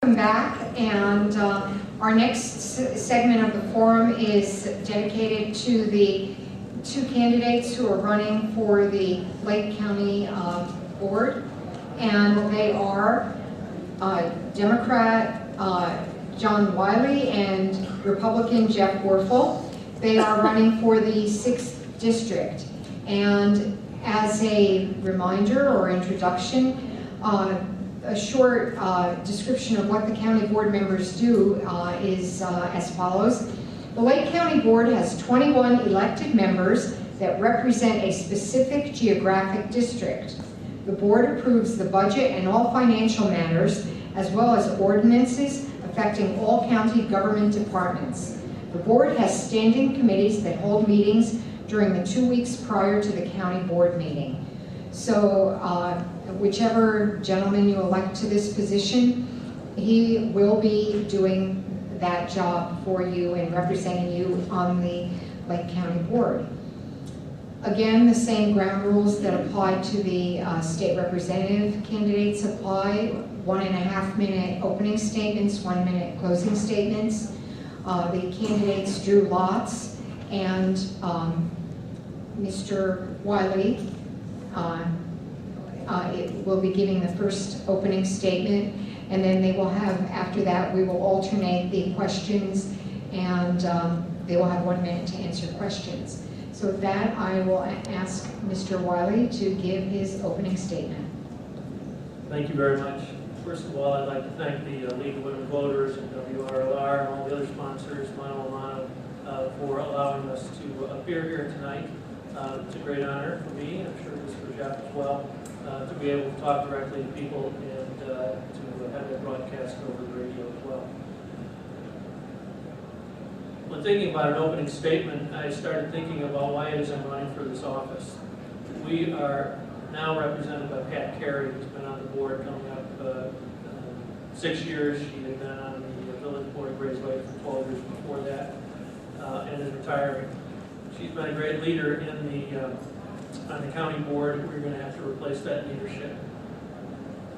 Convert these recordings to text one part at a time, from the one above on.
Welcome back, and our next segment of the forum is dedicated to the two candidates who are running for the Lake County Board, and they are Democrat John Wylie and Republican Jeff Werfel. They are running for the 6th District, and as a reminder or introduction, a short description of what the county board members do is as follows. The Lake County Board has 21 elected members that represent a specific geographic district. The board approves the budget and all financial matters, as well as ordinances affecting all county government departments. The board has standing committees that hold meetings during the 2 weeks prior to the county board meeting. So whichever gentleman you elect to this position, he will be doing that job for you and representing you on the Lake County Board. Again, the same ground rules that apply to the state representative candidates apply. 1.5 minute opening statements, 1 minute closing statements. The candidates drew lots, and Mr. Wylie will be giving the first opening statement, and then they will have, after that, we will alternate the questions, and they will have 1 minute to answer questions. So with that, I will ask Mr. Wylie to give his opening statement. Thank you very much. First of all, I'd like to thank the League of Women Voters and WRLR and all the other sponsors, Mano Amano, for allowing us to appear here tonight. It's a great honor for me, I'm sure it is for Jeff as well, to be able to talk directly to people and to have it broadcast over the radio as well. When thinking about an opening statement, I started thinking about why it is I'm running for this office. We are now represented by Patt, who's been on the board coming up 6 years. She had been on the village board of Grays Lake for 12 years before that, and is retiring. She's been a great leader in on the county board. We're going to have to replace that leadership.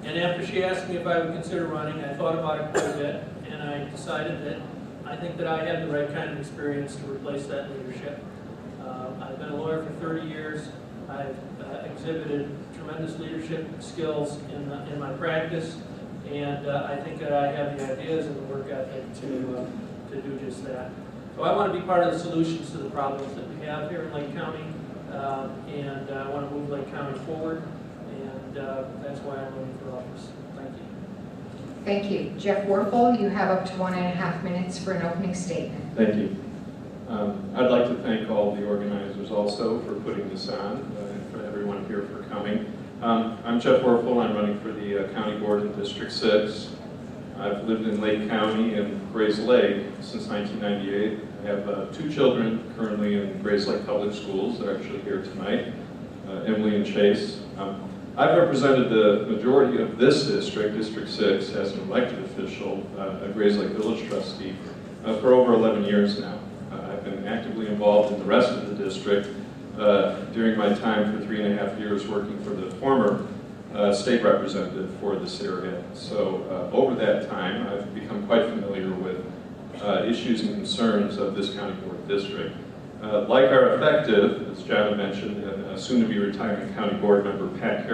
And after she asked me if I would consider running, I thought about it quite a bit, and I decided that I think that I had the right kind of experience to replace that leadership. I've been a lawyer for 30 years. I've exhibited tremendous leadership skills in my practice, and I think that I have the ideas and the work ethic to do just that. So I want to be part of the solutions to the problems that we have here in Lake County, and I want to move Lake County forward, and that's why I'm running for office. Thank you. Thank you. Jeff Werfel, you have up to 1.5 minutes for an opening statement. Thank you. I'd like to thank all the organizers also for putting this on, and for everyone here for coming. I'm Jeff Werfel. I'm running for the County Board in District 6. I've lived in Lake County and Grays Lake since 1998. I have 2 children currently in Grays Lake Public Schools. They're actually here tonight, Emily and Chase. I've represented the majority of this district, District 6, as an elected official, a Grays Lake Village trustee, for over 11 years now. I've been actively involved in the rest of the district during my time for 3.5 years working for the former state representative for this area. So over that time, I've become quite familiar with issues and concerns of this county board district. Like our effective, as John mentioned, and soon-to-be retiring county board member Pat,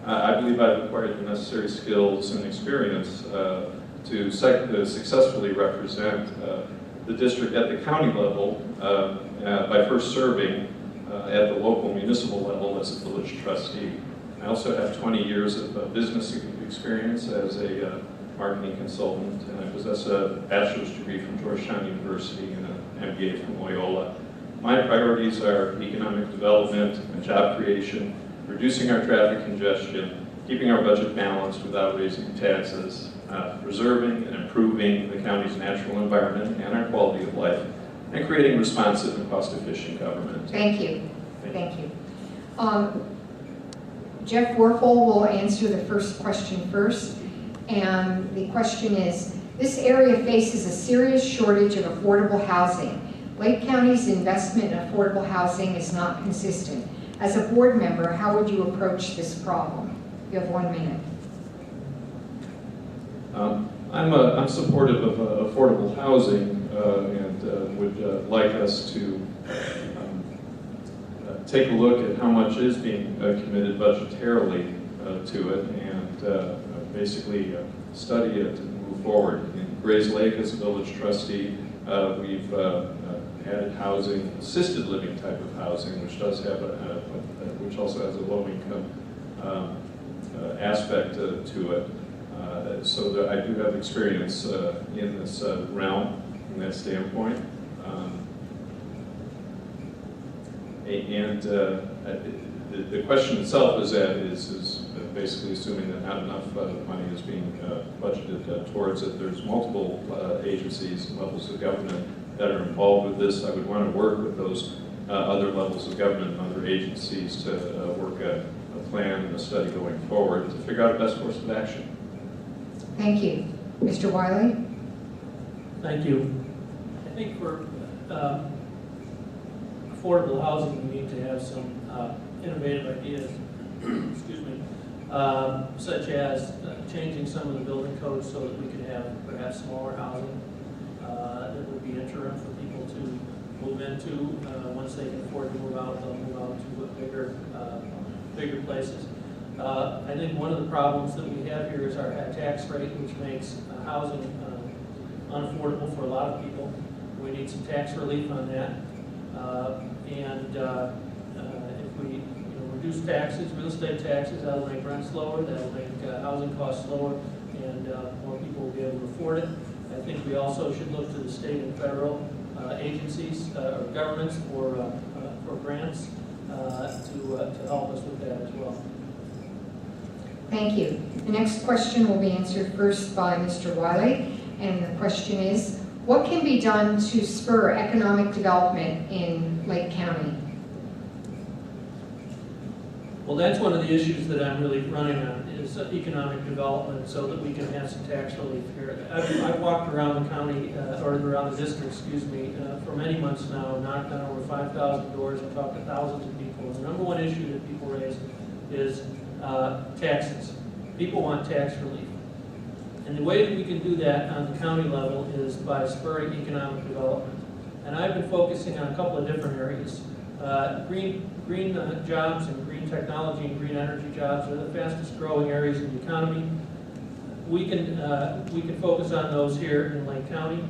I believe I've acquired the necessary skills and experience to successfully represent the district at the county level by first serving at the local municipal level as a village trustee. I also have 20 years of business experience as a marketing consultant, and I possess a bachelor's degree from Georgetown University and an MBA from Loyola. My priorities are economic development and job creation, reducing our traffic congestion, keeping our budget balanced without raising taxes, preserving and improving the county's natural environment and our quality of life, and creating responsive and cost-efficient government. Thank you. Thank you. Jeff Werfel will answer the first question first, and the question is, this area faces a serious shortage of affordable housing. Lake County's investment in affordable housing is not consistent. As a board member, how would you approach this problem? You have 1 minute. I'm supportive of affordable housing and would like us to take a look at how much is being committed budgetarily to it and basically study it and move forward. In Grays Lake, as a village trustee, we've added housing, assisted living type of housing, which does have which also has a low income aspect to it. So that I do have experience in this realm from that standpoint. The question itself is basically assuming that not enough money is being budgeted towards it. There's multiple agencies and levels of government that are involved with this. I would want to work with those other levels of government and other agencies to work a plan and a study going forward to figure out the best course of action. Thank you. Mr. Wylie? Thank you. I think for affordable housing, we need to have some innovative ideas, excuse me, such as changing some of the building codes so that we could have perhaps smaller housing that would be interim for people to move into. Once they can afford to move out, they'll move out to bigger places. I think one of the problems that we have here is our tax rate, which makes housing unaffordable for a lot of people. We need some tax relief on that. If we reduce taxes, real estate taxes, that'll make rents lower, that'll make housing costs lower, and more people will be able to afford it. I think we also should look to the state and federal agencies or governments for grants to help us with that as well. Thank you. The next question will be answered first by Mr. Wylie, and the question is, what can be done to spur economic development in Lake County? Well, that's one of the issues that I'm really running on, is economic development so that we can have some tax relief here. I've walked around the county, or around the district, excuse me, for many months now, knocked on over 5,000 doors and talked to thousands of people. And the number one issue that people raise is taxes. People want tax relief. And the way that we can do that on the county level is by spurring economic development. And I've been focusing on a couple of different areas. Green jobs and green technology and green energy jobs are the fastest growing areas in the economy. We can focus on those here in Lake County,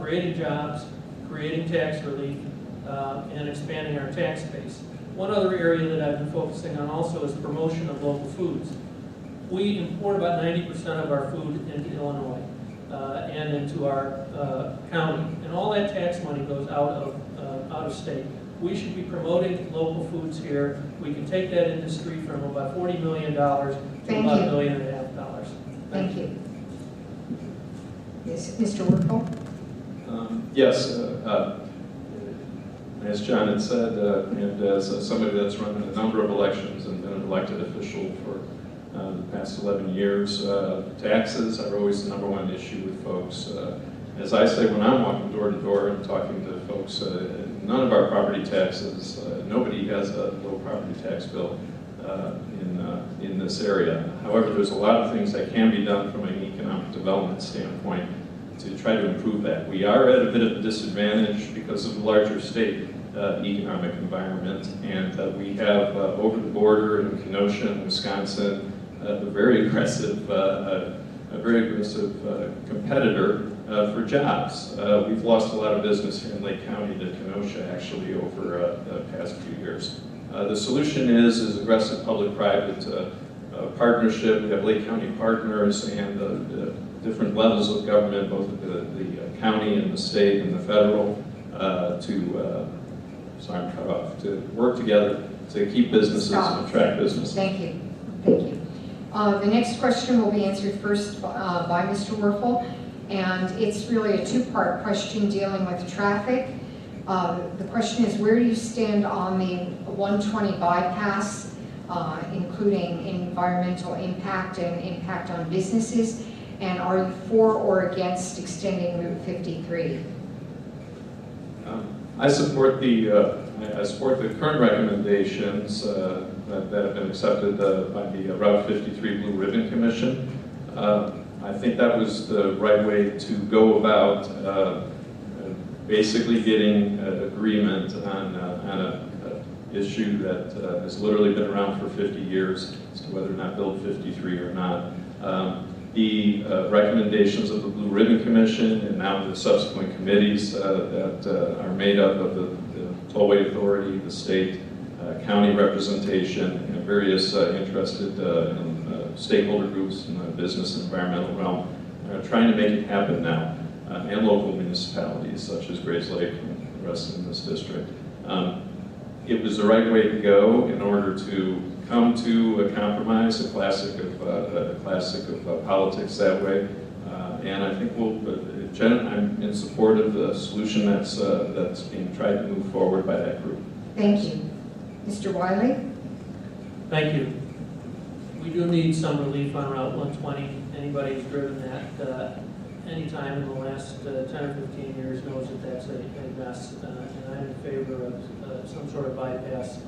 creating jobs, creating tax relief, and expanding our tax base. One other area that I've been focusing on also is promotion of local foods. We import about 90% of our food into Illinois and into our county, and all that tax money goes out of state. We should be promoting local foods here. We can take that industry from about $40 million to about $1.5 billion. Thank you. Yes, Mr. Werfel? Yes. As John had said, and as somebody that's run a number of elections and been an elected official for the past 11 years, taxes are always the number one issue with folks. As I say when I'm walking door to door and talking to folks, none of our property taxes, nobody has a low property tax bill in this area. However, there's a lot of things that can be done from an economic development standpoint to try to improve that. We are at a bit of a disadvantage because of the larger state economic environment, and we have over the border in Kenosha and Wisconsin a very aggressive competitor for jobs. We've lost a lot of business here in Lake County to Kenosha actually over the past few years. The solution is aggressive public-private partnership. We have Lake County partners and different levels of government, both at the county and the state and the federal, to work together to keep businesses and attract business. Thank you. Thank you. The next question will be answered first by Mr. Werfel, and it's really a two-part question dealing with traffic. The question is, where do you stand on the 120 bypass, including environmental impact and impact on businesses, and are you for or against extending Route 53? I support the current recommendations that have been accepted by the Route 53 Blue Ribbon Commission. I think that was the right way to go about basically getting agreement on an issue that has literally been around for 50 years as to whether or not Bill 53 or not. The recommendations of the Blue Ribbon Commission and now the subsequent committees that are made up of the Tollway Authority, the state, county representation, and various interested stakeholder groups in the business and environmental realm are trying to make it happen now, and local municipalities such as Grays Lake and the rest in this district. It was the right way to go in order to come to a compromise, a classic of politics that way, and I think I'm in support of the solution that's being tried to move forward by that group. Thank you. Mr. Wylie? Thank you. We do need some relief on Route 120. Anybody who's driven that any time in the last 10 or 15 years knows that that's a mess, and I'm in favor of some sort of bypass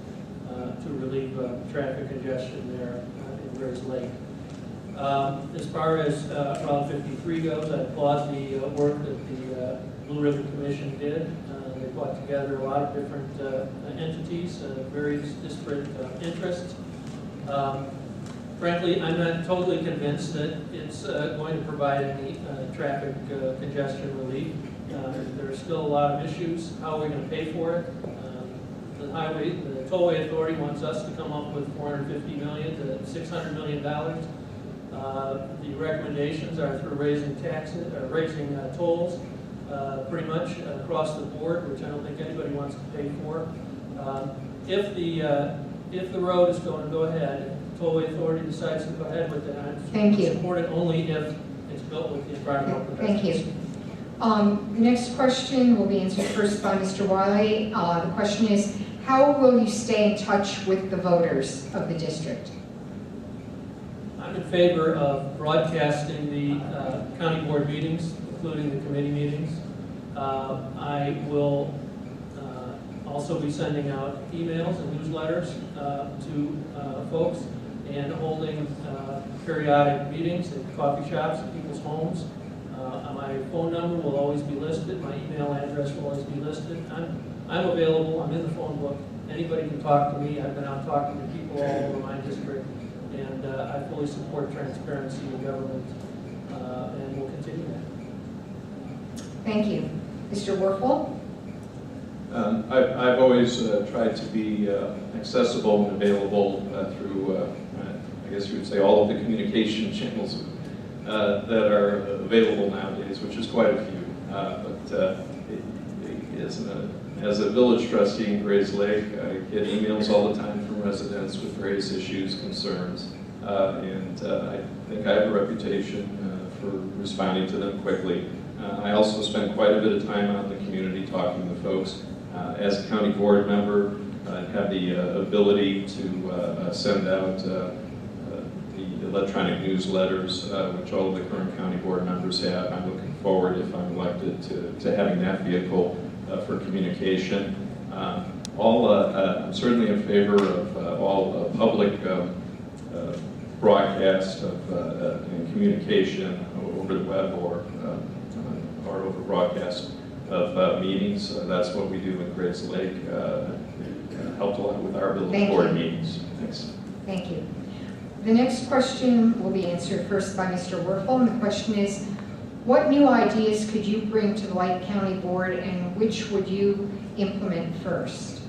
to relieve traffic congestion there in Grays Lake. As far as Route 53 goes, I applaud the work that the Blue Ribbon Commission did. They brought together a lot of different entities, various disparate interests. Frankly, I'm not totally convinced that it's going to provide any traffic congestion relief. There are still a lot of issues. How are we going to pay for it? The Tollway Authority wants us to come up with $450 million to $600 million. The recommendations are through raising taxes, or raising tolls, pretty much across the board, which I don't think anybody wants to pay for. If the road is going to go ahead, the Tollway Authority decides to go ahead with it, I support it only if it's built with the environmental protections. Thank you. The next question will be answered first by Mr. Wylie. The question is, how will you stay in touch with the voters of the district? I'm in favor of broadcasting the county board meetings, including the committee meetings. I will also be sending out emails and newsletters to folks and holding periodic meetings at coffee shops and people's homes. My phone number will always be listed. My email address will always be listed. I'm available. I'm in the phone book. Anybody can talk to me. I've been out talking to people all over my district, and I fully support transparency in government, and will continue that. Thank you. Mr. Werfel? I've always tried to be accessible and available through, I guess you would say, all of the communication channels that are available nowadays, which is quite a few. As a village trustee in Grays Lake, I get emails all the time from residents with various issues, concerns, and I think I have a reputation for responding to them quickly. I also spend quite a bit of time out in the community talking to folks. As a county board member, I have the ability to send out the electronic newsletters, which all of the current county board members have. I'm looking forward, if I'm elected, to having that vehicle for communication. I'm certainly in favor of all public broadcast and communication over the web or over broadcast of meetings. That's what we do in Grays Lake. It helped a lot with our village board meetings. Thanks. Thank you. The next question will be answered first by Mr. Werfel, and the question is, what new ideas could you bring to the Lake County Board, and which would you implement first?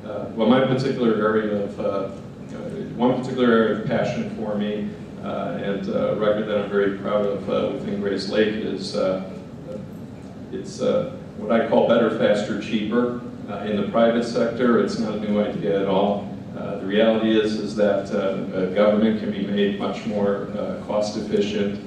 Well, my particular area of one particular area of passion for me, and a record that I'm very proud of within Grays Lake is it's what I call better, faster, cheaper. In the private sector, it's not a new idea at all. The reality is that government can be made much more cost efficient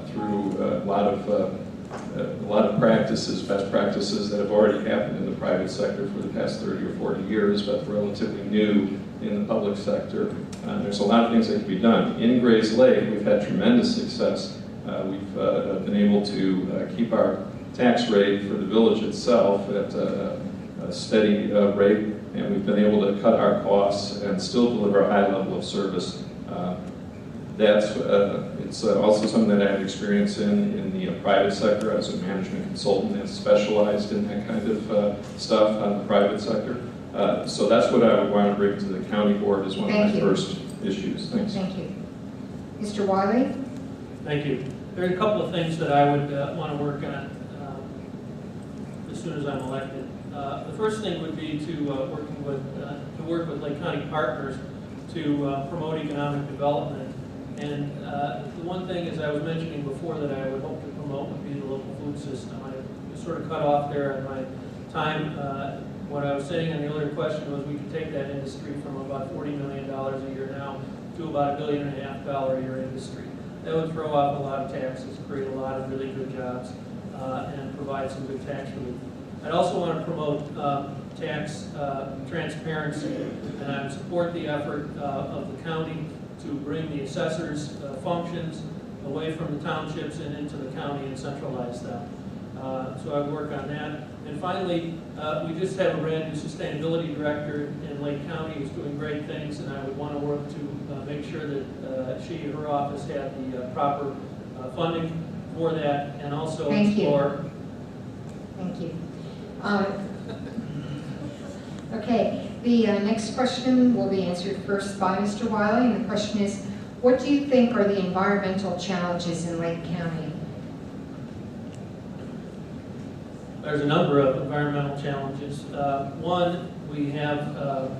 through a lot of practices, best practices that have already happened in the private sector for the past 30 or 40 years, but relatively new in the public sector. There's a lot of things that can be done. In Grays Lake, we've had tremendous success. We've been able to keep our tax rate for the village itself at a steady rate, and we've been able to cut our costs and still deliver a high level of service It's also something that I have experience in the private sector as a management consultant that's specialized in that kind of stuff on the private sector. So that's what I would want to bring to the county board as one of my first issues. Thanks. Thank you. Mr. Wylie? Thank you. There are a couple of things that I would want to work on as soon as I'm elected. The first thing would be to work with Lake County partners to promote economic development. And the one thing, as I was mentioning before, that I would hope to promote would be the local food system. I sort of cut off there in my time. What I was saying on the earlier question was we could take that industry from about $40 million a year now to about $1.5 billion a year industry. That would throw off a lot of taxes, create a lot of really good jobs, and provide some good tax relief. I'd also want to promote tax transparency, and I would support the effort of the county to bring the assessors' functions away from the townships and into the county and centralize them. So I would work on that. And finally, we just have a brand new sustainability director in Lake County who's doing great things, and I would want to work to make sure that she and her office have the proper funding for that, and also explore. Thank you. Okay, the next question will be answered first by Mr. Wylie, and the question is, what do you think are the environmental challenges in Lake County? There's a number of environmental challenges. One, we have,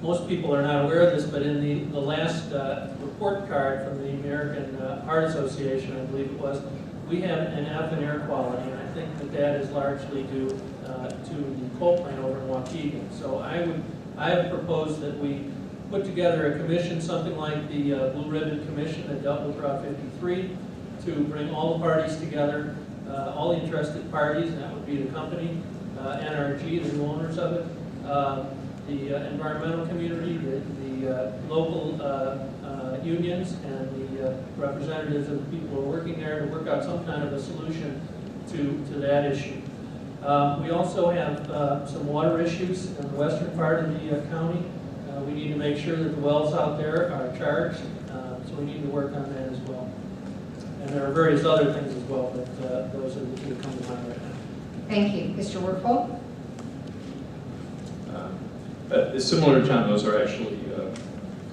most people are not aware of this, but in the last report card from the American Heart Association, I believe it was, we have an F in air quality, and I think that is largely due to the coal plant over in Waukegan. So I have proposed that we put together a commission, something like the Blue Ribbon Commission that dealt with Route 53, to bring all the parties together, all the interested parties, and that would be the company, NRG, the new owners of it, the environmental community, the local unions, and the representatives of the people who are working there to work out some kind of a solution to that issue. We also have some water issues in the western part of the county. We need to make sure that the wells out there are charged, so we need to work on that as well. And there are various other things as well, but those are the two that come to mind right now. Thank you. Mr. Werfel? Similar to John, those are actually a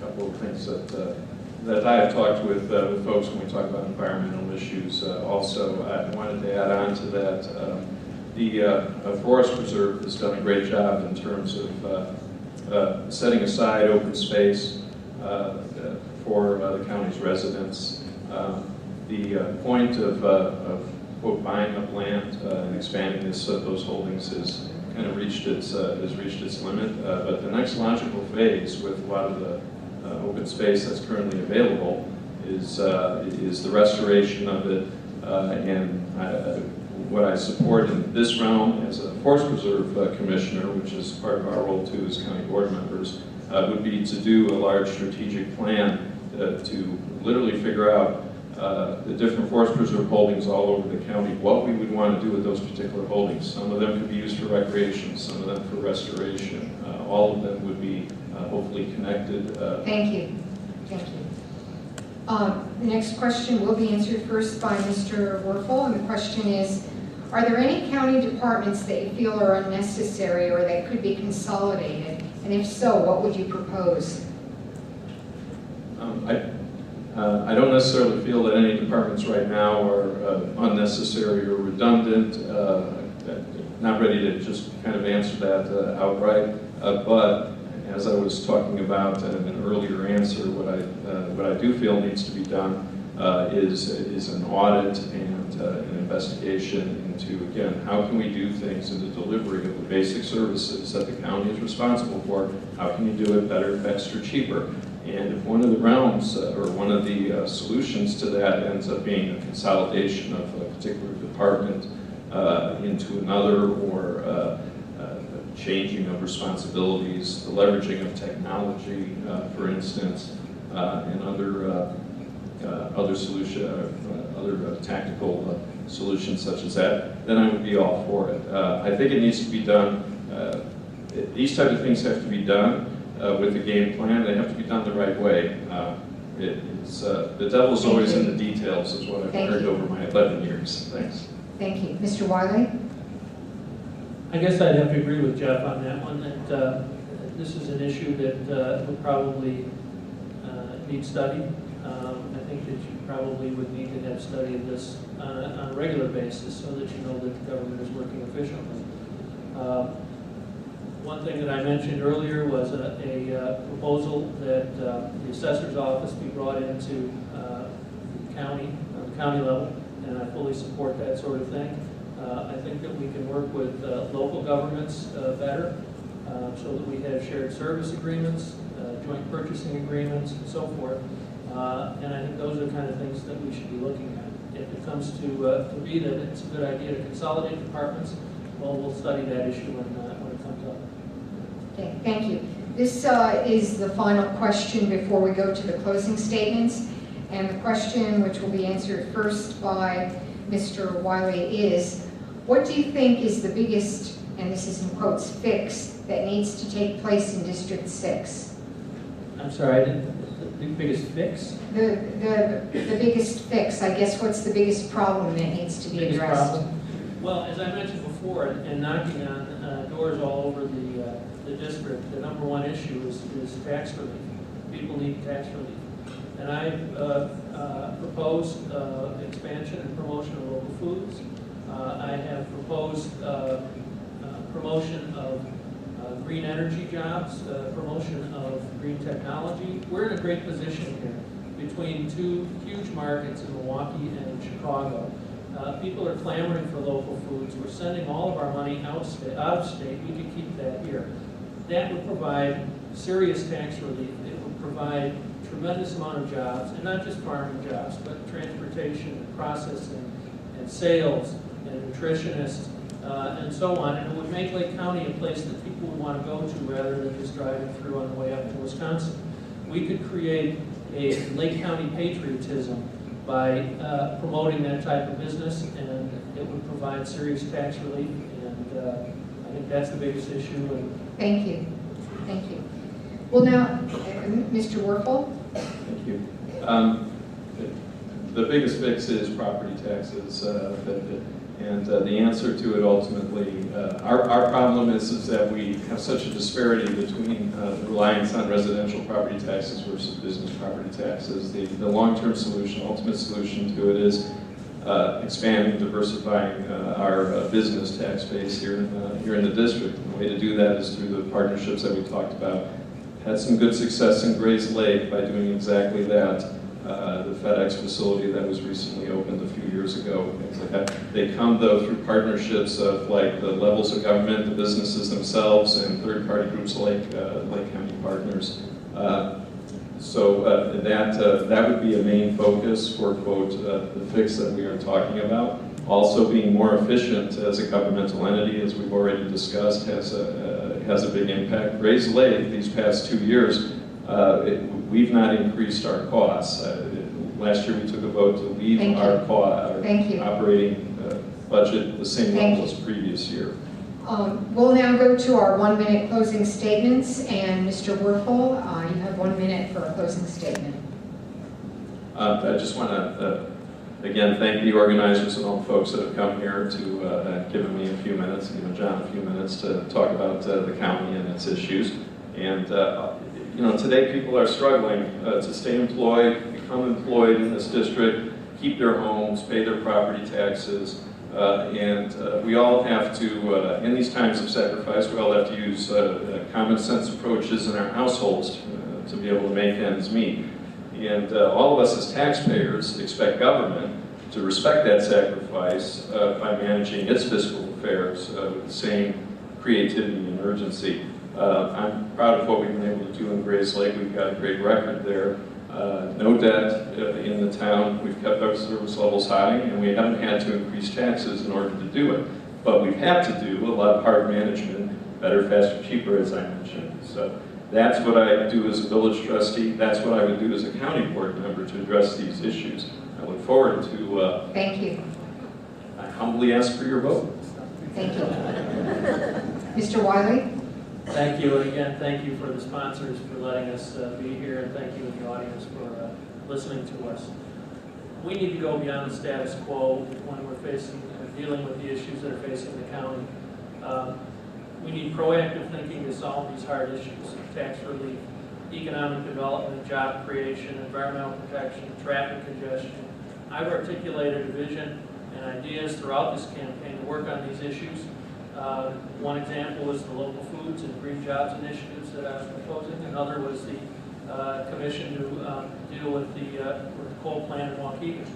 couple of things that I have talked with folks when we talk about environmental issues. Also, I wanted to add on to that. The Forest Preserve has done a great job in terms of setting aside open space for the county's residents. The point of quote, buying up land and expanding those holdings has kind of reached its limit. But the next logical phase, with a lot of the open space that's currently available, is the restoration of it. And what I support in this realm as a Forest Preserve Commissioner, which is part of our role too as county board members, would be to do a large strategic plan to literally figure out the different Forest Preserve holdings all over the county, what we would want to do with those particular holdings. Some of them could be used for recreation, some of them for restoration. All of them would be hopefully connected. Thank you. Thank you. The next question will be answered first by Mr. Werfel, and the question is, are there any county departments that you feel are unnecessary or that could be consolidated? And if so, what would you propose? I don't necessarily feel that any departments right now are unnecessary or redundant. Not ready to just kind of answer that outright, but as I was talking about in an earlier answer, what I do feel needs to be done is an audit and an investigation into, again, how can we do things in the delivery of the basic services that the county is responsible for? How can you do it better, faster, cheaper? And if one of the realms or one of the solutions to that ends up being a consolidation of a particular department into another, or changing of responsibilities, the leveraging of technology, for instance, and other tactical solutions such as that, then I would be all for it. I think it needs to be done. These type of things have to be done with the game plan. They have to be done the right way. The devil's always in the details, is what I've heard over my 11 years. Thanks. Thank you. Mr. Wylie? I guess I'd have to agree with Jeff on that one, that this is an issue that would probably need study. I think that you probably would need to have study of this on a regular basis so that you know that the government is working efficiently. One thing that I mentioned earlier was a proposal that the assessor's office be brought into the county, on the county level, and I fully support that sort of thing. I think that we can work with local governments better so that we have shared service agreements, joint purchasing agreements, and so forth. And I think those are the kind of things that we should be looking at. If it comes to be that it's a good idea to consolidate departments, well, we'll study that issue when it comes up. Okay, thank you. This is the final question before we go to the closing statements. And the question, which will be answered first by Mr. Wylie, is, what do you think is the biggest, and this is in quotes, fix that needs to take place in District 6? I'm sorry, I didn't. The biggest fix? The biggest fix, I guess. What's the biggest problem that needs to be addressed? Well, as I mentioned before, and knocking on doors all over the district, the number one issue is tax relief. People need tax relief. And I proposed expansion and promotion of local foods. I have proposed promotion of green energy jobs, promotion of green technology. We're in a great position here between two huge markets in Milwaukee and Chicago. People are clamoring for local foods. We're sending all of our money out of state. We could keep that here. That would provide serious tax relief. It would provide tremendous amount of jobs, and not just farming jobs, but transportation and processing and sales and nutritionists and so on. And it would make Lake County a place that people would want to go to rather than just driving through on the way up to Wisconsin. We could create a Lake County patriotism by promoting that type of business, and it would provide serious tax relief, and I think that's the biggest issue. And thank you. Thank you. Well, now, Mr. Werfel? Thank you. The biggest fix is property taxes, and the answer to it ultimately, our problem is that we have such a disparity between the reliance on residential property taxes versus business property taxes. The long-term solution, ultimate solution to it is expanding, diversifying our business tax base here in the district. And the way to do that is through the partnerships that we talked about. Had some good success in Grays Lake by doing exactly that. The FedEx facility that was recently opened a few years ago, things like that. They come though through partnerships of like the levels of government, the businesses themselves, and third-party groups like Lake County Partners. So that would be a main focus for, quote, the fix that we are talking about. Also being more efficient as a governmental entity, as we've already discussed, has a big impact. Grays Lake, these past 2 years, we've not increased our costs. Last year we took a vote to leave our operating budget the same level as previous year. We'll now go to our 1-minute closing statements, and Mr. Werfel, you have 1 minute for a closing statement. I just want to again thank the organizers and all the folks that have come here to given me a few minutes, given John a few minutes to talk about the county and its issues. And you know, today people are struggling to stay employed, become employed in this district, keep their homes, pay their property taxes. And we all have to, in these times of sacrifice, we all have to use common sense approaches in our households to be able to make ends meet. And all of us as taxpayers expect government to respect that sacrifice by managing its fiscal affairs with the same creativity and urgency. I'm proud of what we've been able to do in Grays Lake. We've got a great record there. No debt in the town. We've kept our service levels high, and we haven't had to increase taxes in order to do it. But we've had to do a lot of hard management, better, faster, cheaper, as I mentioned. So that's what I do as a village trustee. That's what I would do as a county board member to address these issues. I look forward to... Thank you. I humbly ask for your vote. Thank you. Mr. Wylie? Thank you, and again, thank you for the sponsors for letting us be here, and thank you in the audience for listening to us. We need to go beyond the status quo when we're dealing with the issues that are facing the county. We need proactive thinking to solve these hard issues: tax relief, economic development, job creation, environmental protection, traffic congestion. I've articulated a vision and ideas throughout this campaign to work on these issues. One example is the local foods and green jobs initiatives that I was proposing. Another was the commission to deal with the coal plant in Waukegan.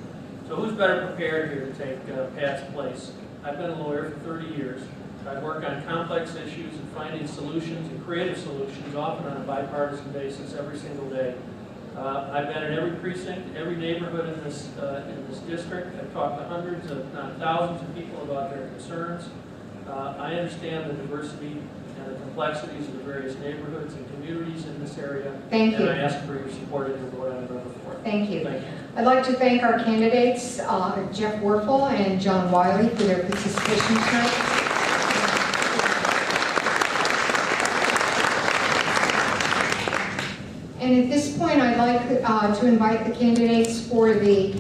So who's better prepared here to take Pat's place? I've been a lawyer for 30 years. I work on complex issues and finding solutions and creative solutions, often on a bipartisan basis, every single day. I've been in every precinct, every neighborhood in this district. I've talked to hundreds, if not thousands, of people about their concerns. I understand the diversity and the complexities of the various neighborhoods and communities in this area. Thank you. And I ask for your support in your vote on November 4th. Thank you. Thank you. I'd like to thank our candidates, Jeff Werfel and John Wylie, for their participation tonight. And at this point, I'd like to invite the candidates for the